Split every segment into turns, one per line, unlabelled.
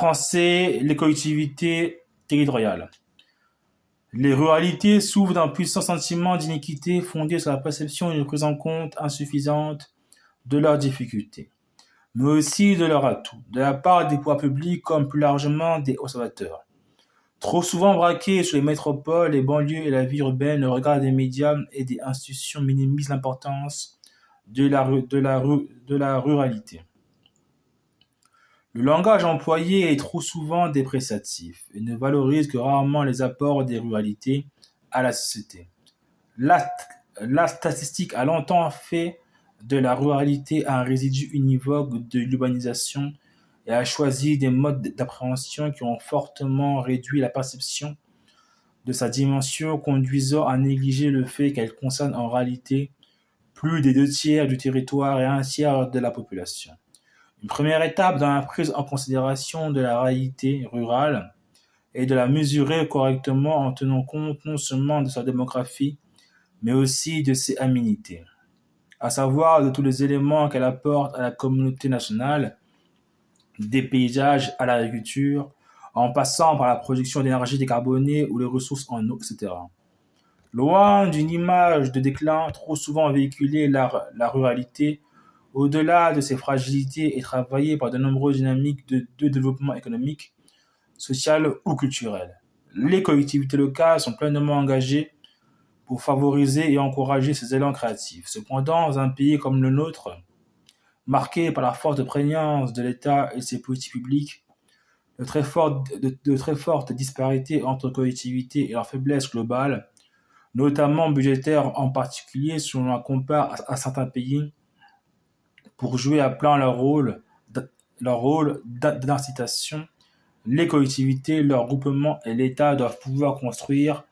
français, les collectivités territoriales. Les ruralités souffrent d'un puissant sentiment d'iniquité fondé sur la perception d'une prise en compte insuffisante de leurs difficultés, mais aussi de leurs atouts, de la part des pouvoirs publics comme plus largement des observateurs. Trop souvent braqués sur les métropoles, les banlieues et la vie urbaine, le regard des médias et des institutions minimise l'importance de la ruralité. Le langage employé est trop souvent dépréciatif et ne valorise que rarement les apports des ruralités à la société. La, la statistique a longtemps fait de la ruralité un résidu univoque de l'urbanisation et a choisi des modes d'appréhension qui ont fortement réduit la perception de sa dimension, conduisant à négliger le fait qu'elle concerne en réalité plus des 2 tiers du territoire et un tiers de la population. Une première étape dans la prise en considération de la réalité rurale est de la mesurer correctement en tenant compte non seulement de sa démographie, mais aussi de ses aménités, à savoir de tous les éléments qu'elle apporte à la communauté nationale, des paysages à l'agriculture, en passant par la production d'énergie décarbonée ou les ressources en eau, etc. Loin d'une image de déclin trop souvent véhiculée, la ruralité, au-delà de ses fragilités, est travaillée par de nombreuses dynamiques de développement économique, social ou culturel. Les collectivités locales sont pleinement engagées pour favoriser et encourager ces élans créatifs. Cependant, dans un pays comme le nôtre, marqué par la forte prégnance de l'État et ses politiques publiques, de très fortes disparités entre collectivités et leur faiblesse globale, notamment budgétaire en particulier si on la compare à certains pays, pour jouer à plein leur rôle d'incitation, les collectivités, leurs groupements et l'État doivent pouvoir construire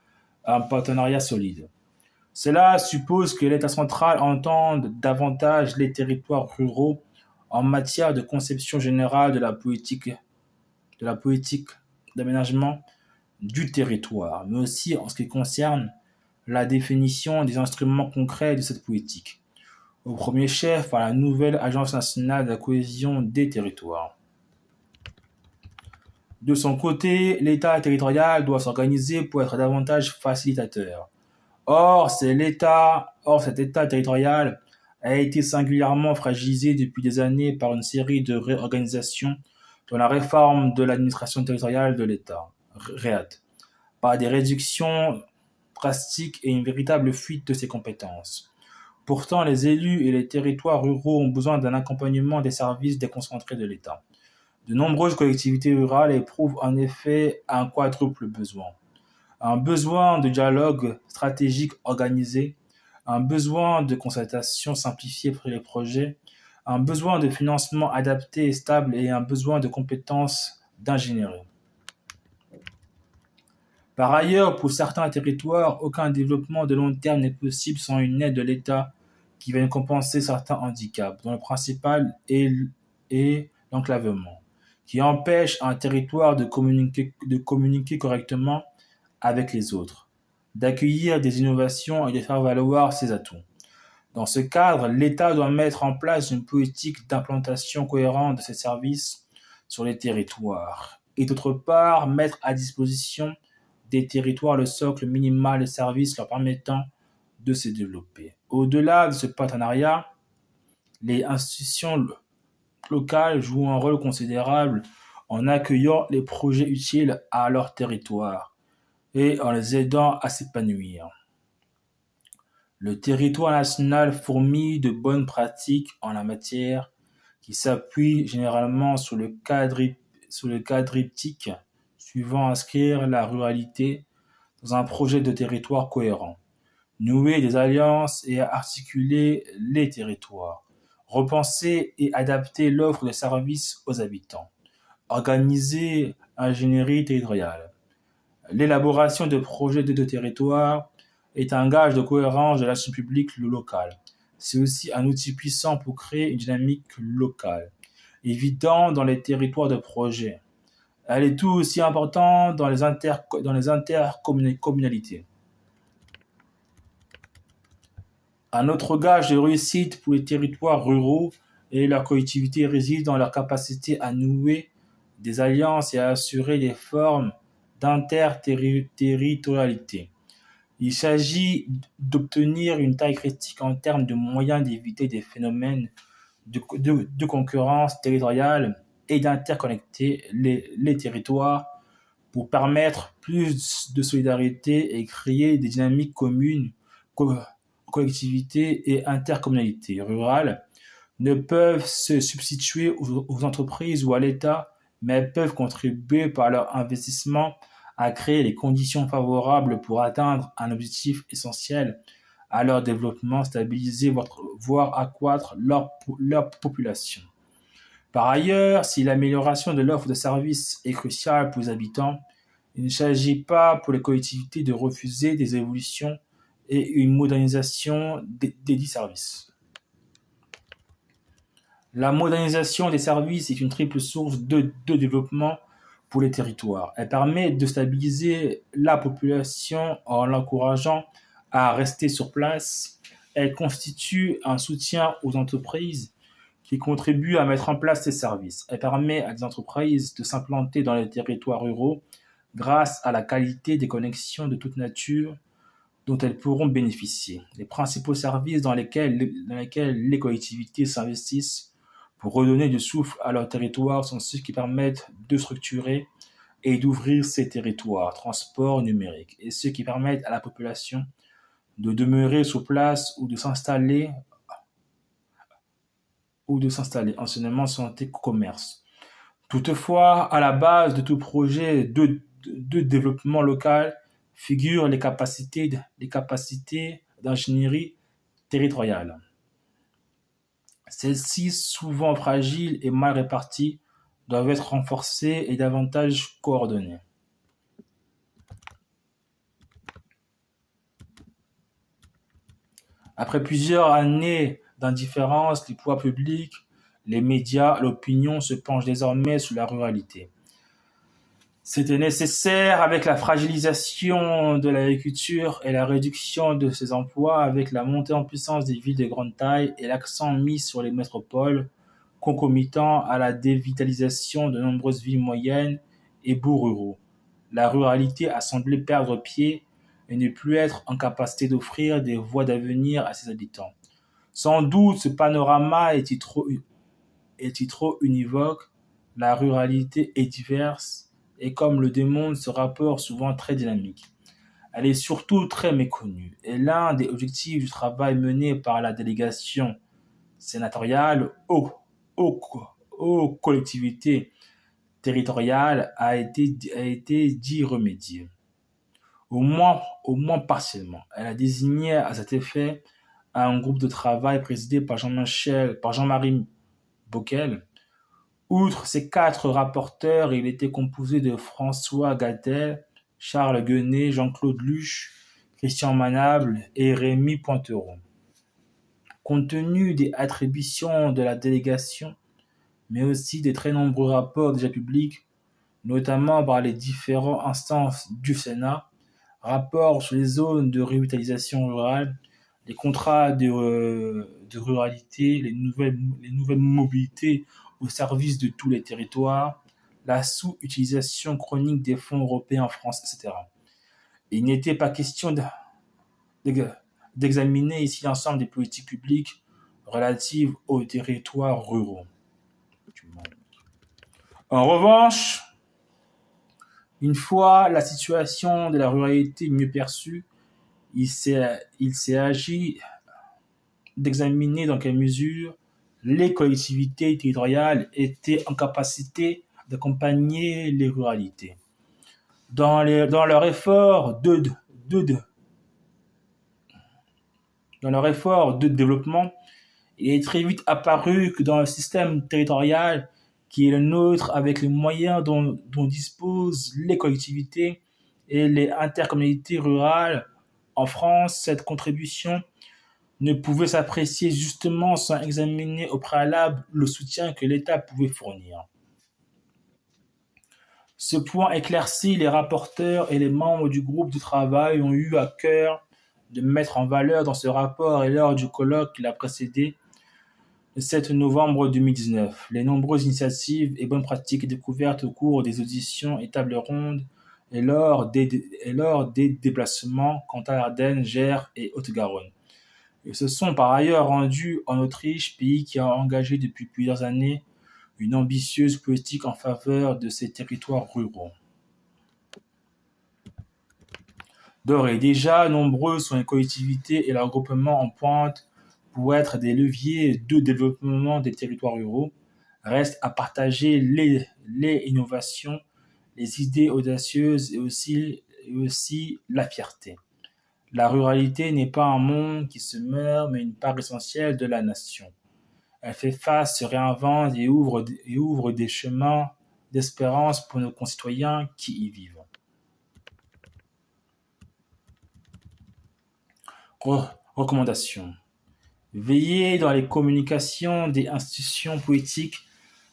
un partenariat solide. Cela suppose que l'État central entende davantage les territoires ruraux en matière de conception générale de la politique d'aménagement du territoire, mais aussi en ce qui concerne la définition des instruments concrets de cette politique, au premier chef par la nouvelle Agence nationale de la cohésion des territoires. De son côté, l'État territorial doit s'organiser pour être davantage facilitateur. Or, cet État territorial a été singulièrement fragilisé depuis des années par une série de réorganisations dont la réforme de l'administration territoriale de l'État, REAT, par des réductions drastiques et une véritable fuite de ses compétences. Pourtant, les élus et les territoires ruraux ont besoin d'un accompagnement des services déconcentrés de l'État. De nombreuses collectivités rurales éprouvent en effet un quadruple besoin. Un besoin de dialogue stratégique organisé, un besoin de concertation simplifiée pour les projets, un besoin de financement adapté et stable et un besoin de compétences d'ingénierie. Par ailleurs, pour certains territoires, aucun développement de long terme n'est possible sans une aide de l'État qui vienne compenser certains handicaps, dont le principal est l'enclavement, qui empêche un territoire de communiquer correctement avec les autres, d'accueillir des innovations et de faire valoir ses atouts. Dans ce cadre, l'État doit mettre en place une politique d'implantation cohérente de ces services sur les territoires et d'autre part mettre à disposition des territoires le socle minimal de services leur permettant de se développer. Au-delà de ce partenariat, les institutions locales jouent un rôle considérable en accueillant les projets utiles à leur territoire et en les aidant à s'épanouir. Le territoire national fourmille de bonnes pratiques en la matière qui s'appuient généralement sur le quadriptyque suivant: inscrire la ruralité dans un projet de territoire cohérent, nouer des alliances et articuler les territoires, repenser et adapter l'offre de services aux habitants, organiser ingénierie territoriale. L'élaboration de projets de territoire est un gage de cohérence de l'action publique locale. C'est aussi un outil puissant pour créer une dynamique locale, évident dans les territoires de projet. Elle est tout aussi importante dans les intercommunalités. Un autre gage de réussite pour les territoires ruraux et leurs collectivités réside dans leur capacité à nouer des alliances et à assurer des formes d'interterritorialité. Il s'agit d'obtenir une taille critique en termes de moyens d'éviter des phénomènes de concurrence territoriale et d'interconnecter les territoires pour permettre plus de solidarité et créer des dynamiques communes, collectivités et intercommunalités rurales ne peuvent se substituer aux entreprises ou à l'État, mais elles peuvent contribuer par leur investissement à créer les conditions favorables pour atteindre un objectif essentiel à leur développement, stabiliser, voire accroître leur population. Par ailleurs, si l'amélioration de l'offre de services est cruciale pour les habitants, il ne s'agit pas pour les collectivités de refuser des évolutions et une modernisation des dits services. La modernisation des services est une triple source de développement pour les territoires. Elle permet de stabiliser la population en l'encourageant à rester sur place. Elle constitue un soutien aux entreprises qui contribuent à mettre en place ces services. Elle permet à des entreprises de s'implanter dans les territoires ruraux grâce à la qualité des connexions de toute nature dont elles pourront bénéficier. Les principaux services dans lesquels les collectivités s'investissent pour redonner du souffle à leur territoire sont ceux qui permettent de structurer et d'ouvrir ces territoires, transport numérique, et ceux qui permettent à la population de demeurer sur place ou de s'installer, enseignement, santé, commerce. Toutefois, à la base de tout projet de développement local figurent les capacités d'ingénierie territoriale. Celles-ci, souvent fragiles et mal réparties, doivent être renforcées et davantage coordonnées. Après plusieurs années d'indifférence, les pouvoirs publics, les médias, l'opinion se penchent désormais sur la ruralité. C'était nécessaire avec la fragilisation de l'agriculture et la réduction de ses emplois, avec la montée en puissance des villes de grande taille et l'accent mis sur les métropoles, concomitant à la dévitalisation de nombreuses villes moyennes et bourgs ruraux. La ruralité a semblé perdre pied et ne plus être en capacité d'offrir des voies d'avenir à ses habitants. Sans doute ce panorama est-il trop univoque, la ruralité est diverse et comme le démontre ce rapport souvent très dynamique. Elle est surtout très méconnue et l'un des objectifs du travail mené par la délégation sénatoriale aux collectivités territoriales a été d'y remédier, au moins partiellement. Elle a désigné à cet effet un groupe de travail présidé par Jean-Marie Bockel. Outre ces 4 rapporteurs, il était composé de François Gatel, Charles Guenet, Jean-Claude Luche, Christian Manable et Rémy Pointereau. Compte tenu des attributions de la délégation, mais aussi des très nombreux rapports déjà publics, notamment par les différentes instances du Sénat, rapports sur les zones de revitalisation rurale, les contrats de ruralité, les nouvelles mobilités au service de tous les territoires, la sous-utilisation chronique des fonds européens en France, etc. Il n'était pas question d'examiner ici l'ensemble des politiques publiques relatives aux territoires ruraux. En revanche, une fois la situation de la ruralité mieux perçue, il s'est agi d'examiner dans quelle mesure les collectivités territoriales étaient en capacité d'accompagner les ruralités. Dans leur effort de développement, il est très vite apparu que dans le système territorial qui est le nôtre, avec les moyens dont disposent les collectivités et les intercommunalités rurales en France, cette contribution ne pouvait s'apprécier justement sans examiner au préalable le soutien que l'État pouvait fournir. Ce point éclairci, les rapporteurs et les membres du groupe de travail ont eu à cœur de mettre en valeur dans ce rapport et lors du colloque qui l'a précédé le 7 novembre 2019. Les nombreuses initiatives et bonnes pratiques découvertes au cours des auditions et tables rondes et lors des déplacements quant à l'Ardenne, Gers et Haute-Garonne. Ils se sont par ailleurs rendus en Autriche, pays qui a engagé depuis plusieurs années une ambitieuse politique en faveur de ses territoires ruraux. D'ores et déjà, nombreux sont les collectivités et leurs groupements en pointe pour être des leviers de développement des territoires ruraux. Reste à partager les innovations, les idées audacieuses et aussi la fierté. La ruralité n'est pas un monde qui se meurt, mais une part essentielle de la nation. Elle fait face, se réinvente et ouvre des chemins d'espérance pour nos concitoyens qui y vivent. Recommandations. Veiller dans les communications des institutions politiques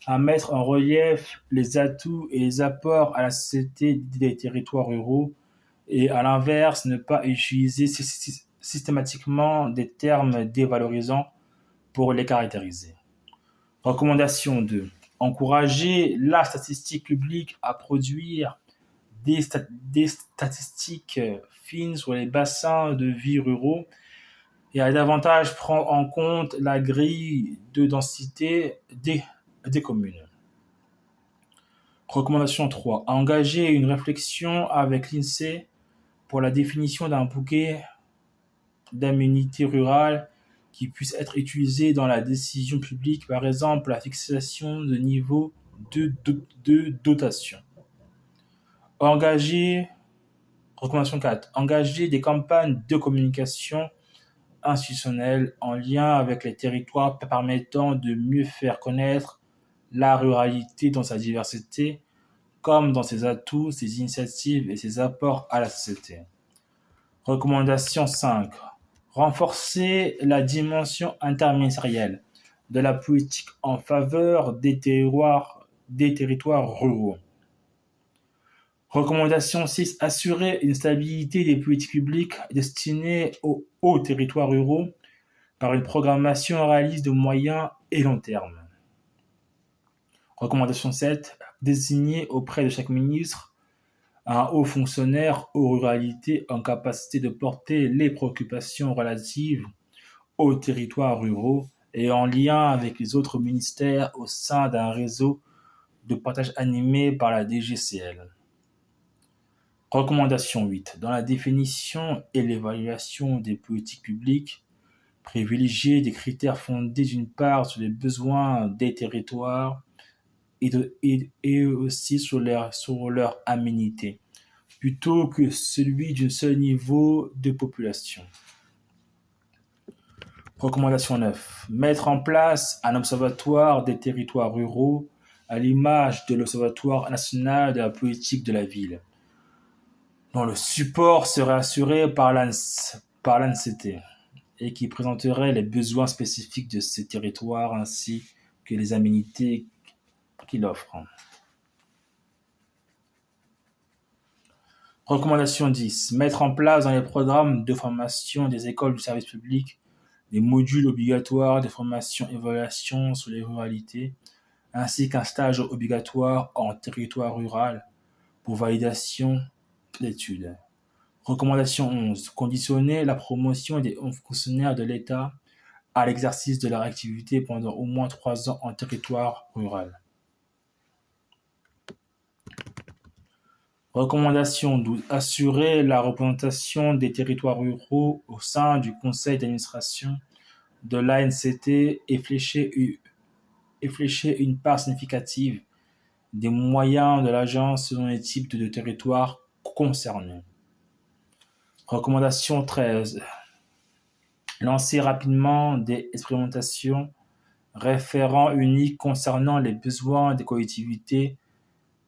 à mettre en relief les atouts et les apports à la société des territoires ruraux et à l'inverse, ne pas utiliser systématiquement des termes dévalorisants pour les caractériser. Recommandation 2. Encourager la statistique publique à produire des statistiques fines sur les bassins de vie ruraux et à davantage prendre en compte la grille de densité des communes. Recommandation 3. Engager une réflexion avec l'INSEE pour la définition d'un bouquet d'aménités rurales qui puisse être utilisé dans la décision publique, par exemple la fixation de niveaux de dotation. Recommandation 4. Engager des campagnes de communication institutionnelle en lien avec les territoires permettant de mieux faire connaître la ruralité dans sa diversité, comme dans ses atouts, ses initiatives et ses apports à la société. Recommandation 5. Renforcer la dimension interministérielle de la politique en faveur des territoires ruraux. Recommandation 6. Assurer une stabilité des politiques publiques destinées aux territoires ruraux par une programmation réaliste de moyen et long terme. Recommandation 7. Désigner auprès de chaque ministre un haut fonctionnaire aux ruralités en capacité de porter les préoccupations relatives aux territoires ruraux et en lien avec les autres ministères au sein d'un réseau de partage animé par la DGCL. Recommandation 8. Dans la définition et l'évaluation des politiques publiques, privilégier des critères fondés d'une part sur les besoins des territoires et aussi sur leur aménité, plutôt que celui d'un seul niveau de population. Recommandation 9. Mettre en place un observatoire des territoires ruraux à l'image de l'Observatoire national de la politique de la ville, dont le support serait assuré par l'ANCT et qui présenterait les besoins spécifiques de ces territoires ainsi que les aménités qu'il offre. Recommandation 10. Mettre en place dans les programmes de formation des écoles du service public des modules obligatoires de formation et évaluation sur les ruralités, ainsi qu'un stage obligatoire en territoire rural pour validation d'études. Recommandation 11. Conditionner la promotion des hauts fonctionnaires de l'État à l'exercice de leur activité pendant au moins 3 ans en territoire rural. Recommandation 12. Assurer la représentation des territoires ruraux au sein du conseil d'administration de l'ANCT et flécher une part significative des moyens de l'agence selon les types de territoires concernés. Recommandation 13. Lancer rapidement des expérimentations référents uniques concernant les besoins des collectivités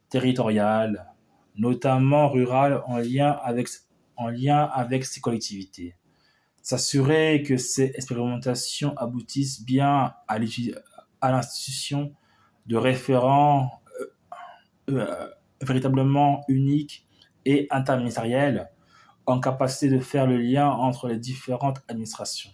territoriales, notamment rurales, en lien avec ces collectivités. S'assurer que ces expérimentations aboutissent bien à l'institution de référents véritablement uniques et interministériels en capacité de faire le lien entre les différentes administrations.